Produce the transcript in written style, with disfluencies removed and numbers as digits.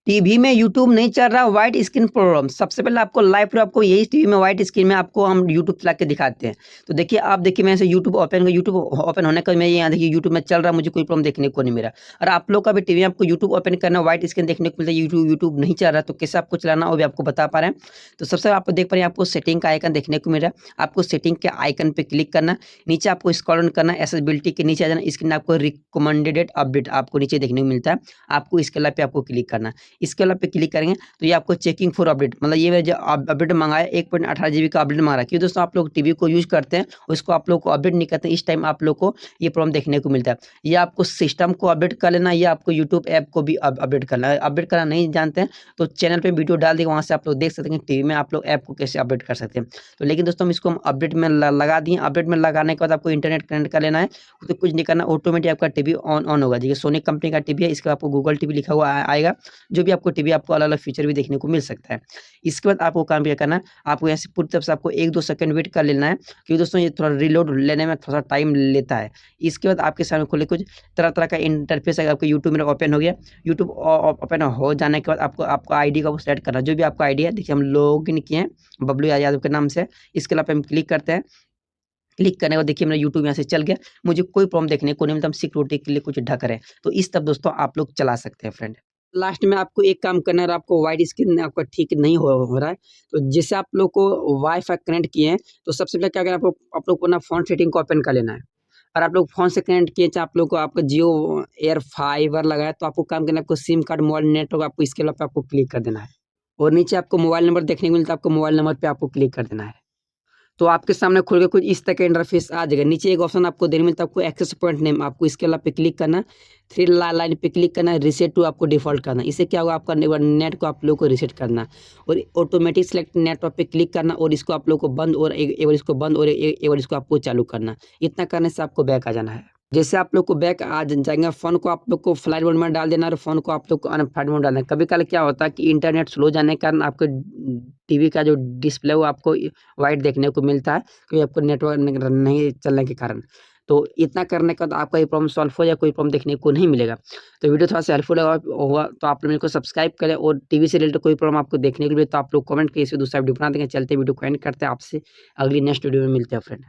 TV में YouTube नहीं चल रहा, व्हाइट स्क्रीन प्रॉब्लम। सबसे पहले आपको लाइव प्रूफ आपको यही टीवी में व्हाइट स्क्रीन में आपको हम यूट्यूब चला के दिखाते हैं। तो देखिए आप देखिए मैं ऐसे यूट्यूब ओपन होने का मैं यहाँ देखिए यूट्यूब में चल रहा है, मुझे कोई प्रॉब्लम देखने को नहीं मिला। और आप लोग का भी टीवी में आपको यूट्यूब ओपन करना व्हाइट स्क्रीन देखने को मिलता है, यूट्यूब नहीं चल रहा, तो कैसे आपको चलाना वो भी आपको बता पा रहे हैं। तो सबसे आप देख पा रहे हैं आपको सेटिंग का आइकन देखने को मिल रहा है। आपको सेटिंग के आइकन पे क्लिक करना, नीचे आपको स्क्रॉल डाउन करना, एक्सेसिबिलिटी के नीचे आ जाना, स्क्रीन आपको रिकमेंडेड अपडेट आपको नीचे देखने को मिलता है। आपको इसके पे आपको क्लिक करना, इसके पे क्लिक करेंगे तो ये आपको चेकिंग फॉर अपडेट, मतलब ये जो अपडेट मंगाया 1.18 GB का अपडेट मांग रहा है। क्योंकि दोस्तों आप लोग टीवी को यूज करते हैं, उसको आप लोग को अपडेट नहीं करते, इस टाइम आप लोग को ये प्रॉब्लम देखने को मिलता है। ये आपको सिस्टम को अपडेट कर लेना, ये आपको यूट्यूब ऐप को भी अपडेट करना है। अपडेट करना नहीं जानते हैं तो चैनल पे वीडियो डाल देगा, वहाँ से आप लोग देख सकते हैं टीवी में आप लोग ऐप को कैसे अपडेट कर सकते हैं। तो लेकिन दोस्तों हम इसको अपडेट में लगा दिए। अपडेट में लगाने के बाद आपको इंटरनेट कनेक्ट कर लेना है, तो कुछ नहीं करना, ऑटोमेटिक आपका टीवी ऑन होगा। देखिए सोनी कंपनी का टीवी है, इसका आपको गूगल टीवी लिखा हुआ आएगा, जो भी आपको टीवी आपको अलग अलग फीचर भी देखने को मिल सकता है। इसके बाद आपको काम क्या करना है, आपको यहाँ से पूरी तरफ से आपको 1-2 सेकंड वेट कर लेना है, क्योंकि दोस्तों ये थोड़ा रिलोड लेने में थोड़ा टाइम लेता है। इसके बाद आपके सामने खुले कुछ तरह तरह का इंटरफेस है, आपको यूट्यूब मेरा ओपन हो गया। यूट्यूब ओपन हो जाने के बाद आपको आईडी का सेट करना, जो भी आपका आईडी है। देखिए हम लॉग इन किए हैं बबलू यादव के नाम से, इसके अलावा हम क्लिक करते हैं। क्लिक करने के बाद देखिए मेरा यूट्यूब यहाँ से चल गया, मुझे कोई प्रॉब्लम देखने को नहीं मिलता। हम सिक्योरिटी के लिए कुछ ढक रहे हैं, तो इस तब दोस्तों आप लोग चला सकते हैं फ्रेंड। लास्ट में आपको एक काम करना है, आपको व्हाइट स्क्रीन आपका ठीक नहीं हो रहा है, तो जैसे आप लोग को वाईफाई कनेक्ट किए हैं, तो सबसे पहले क्या करना है, आपको आप लोग को ना फ़ोन सेटिंग को ओपन कर लेना है। और आप लोग फ़ोन से कनेक्ट किए, चाहे आप लोग को आपका जियो एयर फाइबर लगा है, तो आपको काम करना है, आपको सिम कार्ड मोबाइल नेटवर्क आपको इसके पे आपको क्लिक कर देना है। और नीचे आपको मोबाइल नंबर देखने को मिलता है, आपको मोबाइल नंबर पे आपको क्लिक कर देना है। तो आपके सामने खुल के कुछ इस तरह का इंटरफेस आ जाएगा। नीचे एक ऑप्शन आपको देने मिलता है, आपको एक्सेस पॉइंट नेम, आपको इसके पे क्लिक करना, 3 लाइन पे क्लिक करना, रीसेट टू आपको डिफ़ॉल्ट करना। इससे क्या होगा, आपका नेट को आप लोग को रीसेट करना और ऑटोमेटिक सेलेक्ट नेटवर्क पे क्लिक करना, और इसको आप लोग को बंद और एक बार इसको बंद और एक बार इसको आपको चालू करना। इतना करने से आपको बैक आ जाना है। जैसे आप लोग को बैक आ जाएंगे, फ़ोन को आप लोग को फ्लाइट मोड में डाल देना और फ़ोन को आप लोग को फ्लाइट मोड डालना है। कभी-कभार क्या होता है कि इंटरनेट स्लो जाने के कारण आपके टीवी का जो डिस्प्ले वो आपको व्हाइट देखने को मिलता है, क्योंकि आपको नेटवर्क नहीं चलने के कारण। तो इतना करने के बाद आपका ये प्रॉब्लम सॉल्व हो जाए, कोई प्रॉब्लम देखने को नहीं मिलेगा। तो वीडियो थोड़ा सा हेल्पफुल होगा तो आप लोग मेरे को सब्सक्राइब करें, और टीवी से रिलेटेड कोई प्रॉब्लम आपको देखने को मिले तो आप लोग कमेंट करिए, इससे दूसरा वीडियो बना देंगे। चलते वीडियो को एंड करते हैं, आपसे अगली नेक्स्ट वीडियो में मिलते हैं फ्रेंड।